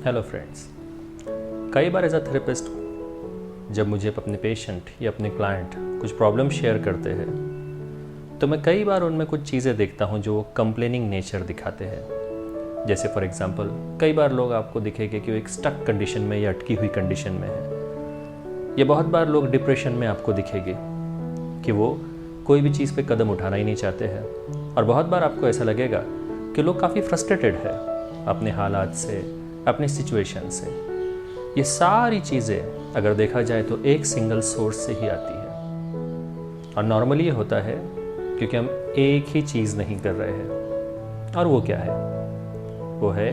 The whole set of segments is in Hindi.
Hello friends. कई बार एज अ थेरेपिस्ट जब मुझे अपने पेशेंट या अपने क्लाइंट कुछ प्रॉब्लम शेयर करते हैं तो मैं कई बार उनमें कुछ चीज़ें देखता हूँ जो कंप्लेनिंग नेचर दिखाते हैं। जैसे फॉर एग्जांपल कई बार लोग आपको दिखेंगे कि वो एक स्टक कंडीशन में या अटकी हुई कंडीशन में है। या बहुत बार लोग डिप्रेशन में आपको दिखेंगे कि वो कोई भी चीज़ पे कदम उठाना ही नहीं चाहते हैं। और बहुत बार आपको ऐसा लगेगा कि लोग काफ़ी फ्रस्ट्रेटेड है अपने हालात से, अपनी सिचुएशन से। ये सारी चीज़ें अगर देखा जाए तो एक सिंगल सोर्स से ही आती है। और नॉर्मली ये होता है क्योंकि हम एक ही चीज़ नहीं कर रहे हैं। और वो क्या है? वो है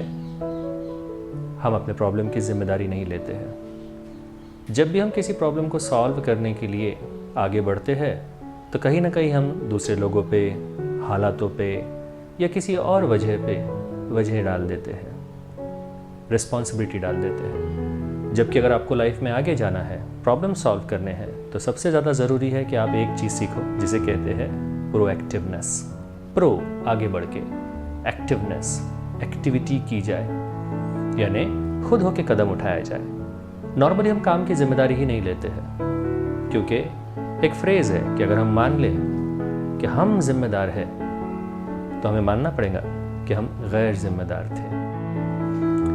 हम अपने प्रॉब्लम की जिम्मेदारी नहीं लेते हैं। जब भी हम किसी प्रॉब्लम को सॉल्व करने के लिए आगे बढ़ते हैं तो कहीं ना कहीं हम दूसरे लोगों पे, हालातों पे या किसी और वजह पे वजह डाल देते हैं, रिस्पॉन्सिबिलिटी डाल देते हैं। जबकि अगर आपको लाइफ में आगे जाना है, प्रॉब्लम सॉल्व करने हैं, तो सबसे ज़्यादा ज़रूरी है कि आप एक चीज़ सीखो जिसे कहते हैं प्रोएक्टिवनेस। प्रो आगे बढ़ के, एक्टिवनेस एक्टिविटी की जाए, यानी खुद होके कदम उठाया जाए। नॉर्मली हम काम की जिम्मेदारी ही नहीं लेते हैं क्योंकि एक फ्रेज़ है कि अगर हम मान लें कि हम जिम्मेदार हैं तो हमें मानना पड़ेगा कि हम गैर जिम्मेदार थे।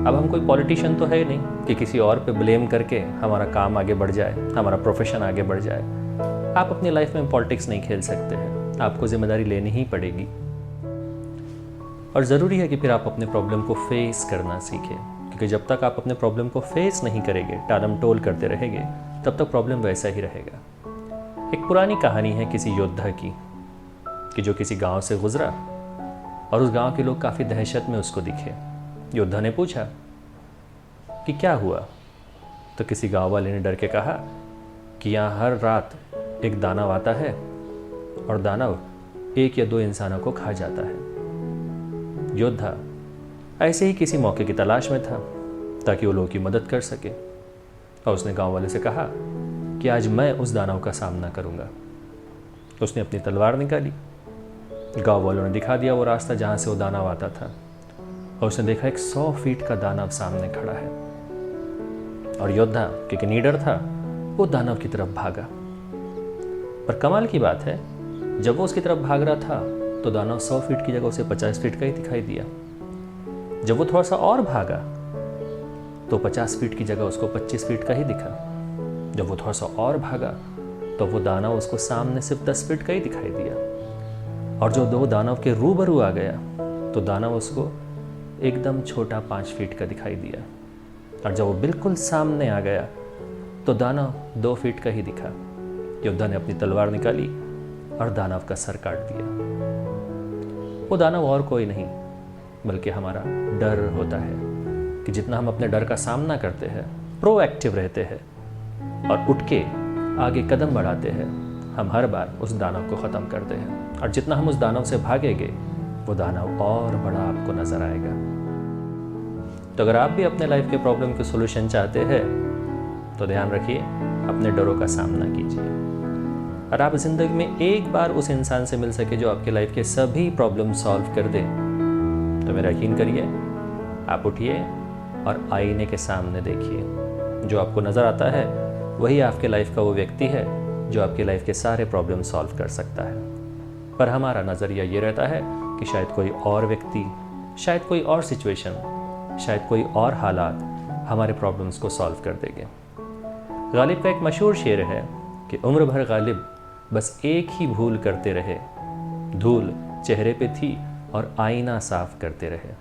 अब हम कोई पॉलिटिशियन तो है नहीं कि किसी और पे ब्लेम करके हमारा काम आगे बढ़ जाए, हमारा प्रोफेशन आगे बढ़ जाए। आप अपनी लाइफ में पॉलिटिक्स नहीं खेल सकते हैं, आपको जिम्मेदारी लेनी ही पड़ेगी। और ज़रूरी है कि फिर आप अपने प्रॉब्लम को फेस करना सीखें, क्योंकि जब तक आप अपने प्रॉब्लम को फेस नहीं करेंगे, टालम टोल करते रहेंगे, तब तक प्रॉब्लम वैसा ही रहेगा। एक पुरानी कहानी है किसी योद्धा की कि जो किसी गांव से गुजरा और उस गांव के लोग काफ़ी दहशत में उसको दिखे। योद्धा ने पूछा कि क्या हुआ? तो किसी गांव वाले ने डर के कहा कि यहाँ हर रात एक दानव आता है और दानव 1 या 2 इंसानों को खा जाता है। योद्धा ऐसे ही किसी मौके की तलाश में था ताकि वो लोगों की मदद कर सके, और उसने गांव वाले से कहा कि आज मैं उस दानव का सामना करूंगा। उसने अपनी तलवार निकाली, गांव वालों ने दिखा दिया वो रास्ता जहां से वो दानव आता था, और उसने देखा एक 100 फीट का दानव सामने खड़ा है। और योद्धा क्योंकि निडर था, वो दानव की तरफ भागा। पर कमाल की बात है, जब वो उसकी तरफ भाग रहा था तो दानव 100 फीट की जगह उसे 50 फीट का ही दिखाई दिया। जब वो थोड़ा सा और भागा तो 50 फीट की जगह उसको 25 फीट का ही दिखा। जब वो थोड़ा सा और भागा तो वो दानव उसको सामने सिर्फ 10 फीट का ही दिखाई दिया। और जो 2 दानव के रूबरू आ गया तो दानव उसको एकदम छोटा 5 फीट का दिखाई दिया। और जब वो बिल्कुल सामने आ गया तो दानव 2 फीट का ही दिखा। योद्धा ने अपनी तलवार निकाली और दानव का सर काट दिया। वो दानव और कोई नहीं बल्कि हमारा डर होता है कि जितना हम अपने डर का सामना करते हैं, प्रोएक्टिव रहते हैं और उठ के आगे कदम बढ़ाते हैं, हम हर बार उस दानव को ख़त्म करते हैं। और जितना हम उस दानव से भागेंगे वो दानव और बड़ा आपको नजर आएगा। तो अगर आप भी अपने लाइफ के प्रॉब्लम के सॉल्यूशन चाहते हैं तो ध्यान रखिए, अपने डरों का सामना कीजिए। और आप जिंदगी में एक बार उस इंसान से मिल सके जो आपके लाइफ के सभी प्रॉब्लम सॉल्व कर दे, तो मेरा यकीन करिए, आप उठिए और आईने के सामने देखिए। जो आपको नज़र आता है वही आपके लाइफ का वो व्यक्ति है जो आपकी लाइफ के सारे प्रॉब्लम सॉल्व कर सकता है। पर हमारा नज़रिया ये रहता है कि शायद कोई और व्यक्ति, शायद कोई और सिचुएशन, शायद कोई और हालात हमारे प्रॉब्लम्स को सॉल्व कर देंगे। गालिब का एक मशहूर शेर है कि उम्र भर गालिब बस एक ही भूल करते रहे, धूल चेहरे पे थी और आईना साफ करते रहे।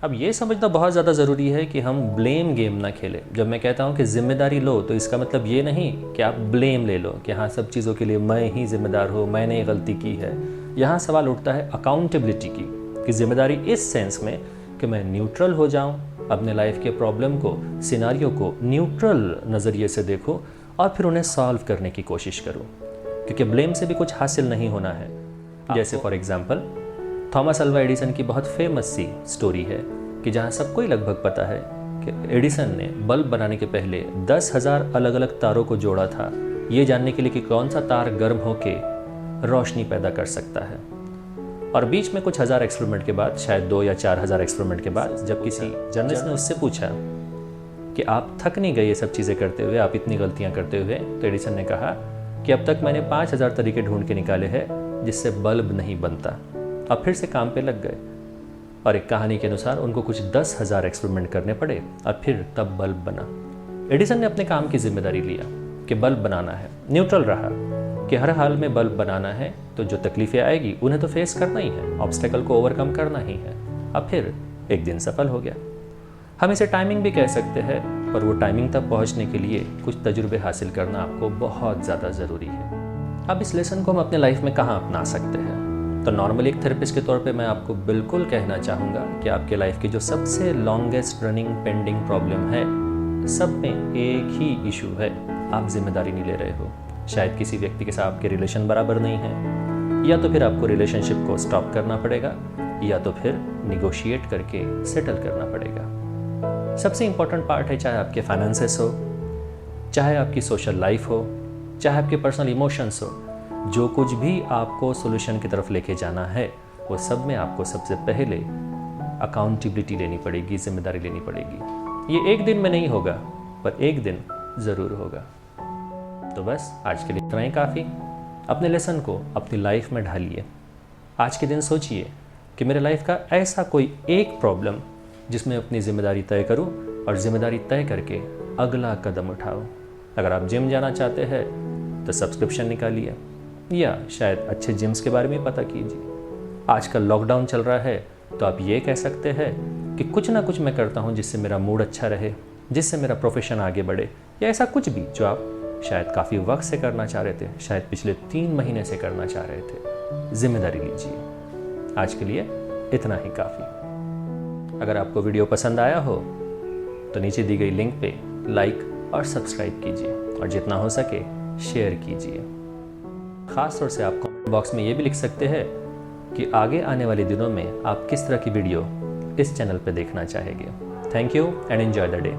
अब ये समझना बहुत ज़्यादा ज़रूरी है कि हम ब्लेम गेम ना खेलें। जब मैं कहता हूँ कि जिम्मेदारी लो तो इसका मतलब ये नहीं कि आप ब्लेम ले लो कि हाँ सब चीज़ों के लिए मैं ही जिम्मेदार हूँ, मैंने ये गलती की है। यहाँ सवाल उठता है अकाउंटेबिलिटी की, कि जिम्मेदारी इस सेंस में कि मैं न्यूट्रल हो जाऊँ, अपने लाइफ के प्रॉब्लम को, सिनारियो को न्यूट्रल नज़रिए से देखूँ और फिर उन्हें सॉल्व करने की कोशिश करूँ, क्योंकि ब्लेम से भी कुछ हासिल नहीं होना है। जैसे for example Thomas Alva Edison की बहुत फेमस सी स्टोरी है कि जहाँ सबको ही लगभग पता है कि एडिसन ने बल्ब बनाने के पहले 10,000 अलग अलग तारों को जोड़ा था, ये जानने के लिए कि कौन सा तार गर्म होकर रोशनी पैदा कर सकता है। और बीच में कुछ हज़ार एक्सपेरिमेंट के बाद, शायद 2 या 4 हज़ार एक्सपेरिमेंट के बाद, जब किसी जर्नलिस्ट ने उससे पूछा कि आप थक नहीं गए ये सब चीज़ें करते हुए, आप इतनी गलतियाँ करते हुए, तो एडिसन ने कहा कि अब तक मैंने 5000 तरीके ढूंढ के निकाले हैं जिससे बल्ब नहीं बनता। अब फिर से काम पे लग गए और एक कहानी के अनुसार उनको कुछ 10,000 एक्सपेरिमेंट करने पड़े और फिर तब बल्ब बना। एडिसन ने अपने काम की जिम्मेदारी लिया कि बल्ब बनाना है, न्यूट्रल रहा कि हर हाल में बल्ब बनाना है, तो जो तकलीफें आएगी उन्हें तो फेस करना ही है, ऑब्स्टेकल को ओवरकम करना ही है। अब फिर एक दिन सफल हो गया। हम इसे टाइमिंग भी कह सकते हैं, पर वो टाइमिंग तक पहुंचने के लिए कुछ तजुर्बे हासिल करना आपको बहुत ज़्यादा ज़रूरी है। अब इस लेसन को हम अपने लाइफ में कहाँ अपना सकते हैं? तो नॉर्मली एक थेरेपिस्ट के तौर पे मैं आपको बिल्कुल कहना चाहूँगा कि आपके लाइफ की जो सबसे लॉन्गेस्ट रनिंग पेंडिंग प्रॉब्लम है, सब में एक ही इशू है, आप जिम्मेदारी नहीं ले रहे हो। शायद किसी व्यक्ति के साथ आपके रिलेशन बराबर नहीं है, या तो फिर आपको रिलेशनशिप को स्टॉप करना पड़ेगा, या तो फिर निगोशिएट करके सेटल करना पड़ेगा। सबसे इम्पॉर्टेंट पार्ट है, चाहे आपके फाइनेंसेस हो, चाहे आपकी सोशल लाइफ हो, चाहे आपके पर्सनल इमोशंस हो, जो कुछ भी आपको सोल्यूशन की तरफ लेके जाना है, वो सब में आपको सबसे पहले अकाउंटेबिलिटी लेनी पड़ेगी, जिम्मेदारी लेनी पड़ेगी। ये एक दिन में नहीं होगा, पर एक दिन ज़रूर होगा। तो बस आज के लिए इतना ही काफ़ी। अपने लेसन को अपनी लाइफ में ढालिए। आज के दिन सोचिए कि मेरे लाइफ का ऐसा कोई एक प्रॉब्लम जिसमें अपनी जिम्मेदारी तय करूं, और जिम्मेदारी तय करके अगला कदम उठाओ। अगर आप जिम जाना चाहते हैं तो सब्सक्रिप्शन निकालिए, या शायद अच्छे जिम्स के बारे में पता कीजिए। आजकल लॉकडाउन चल रहा है, तो आप ये कह सकते हैं कि कुछ ना कुछ मैं करता हूँ जिससे मेरा मूड अच्छा रहे, जिससे मेरा प्रोफेशन आगे बढ़े, या ऐसा कुछ भी जो आप शायद काफ़ी वक्त से करना चाह रहे थे, शायद पिछले 3 महीने से करना चाह रहे थे। जिम्मेदारी लीजिए। आज के लिए इतना ही काफ़ी। अगर आपको वीडियो पसंद आया हो तो नीचे दी गई लिंक पे लाइक और सब्सक्राइब कीजिए, और जितना हो सके शेयर कीजिए। ख़ास तौर से आप कमेंट बॉक्स में ये भी लिख सकते हैं कि आगे आने वाले दिनों में आप किस तरह की वीडियो इस चैनल पे देखना चाहेंगे। Thank you and enjoy the day.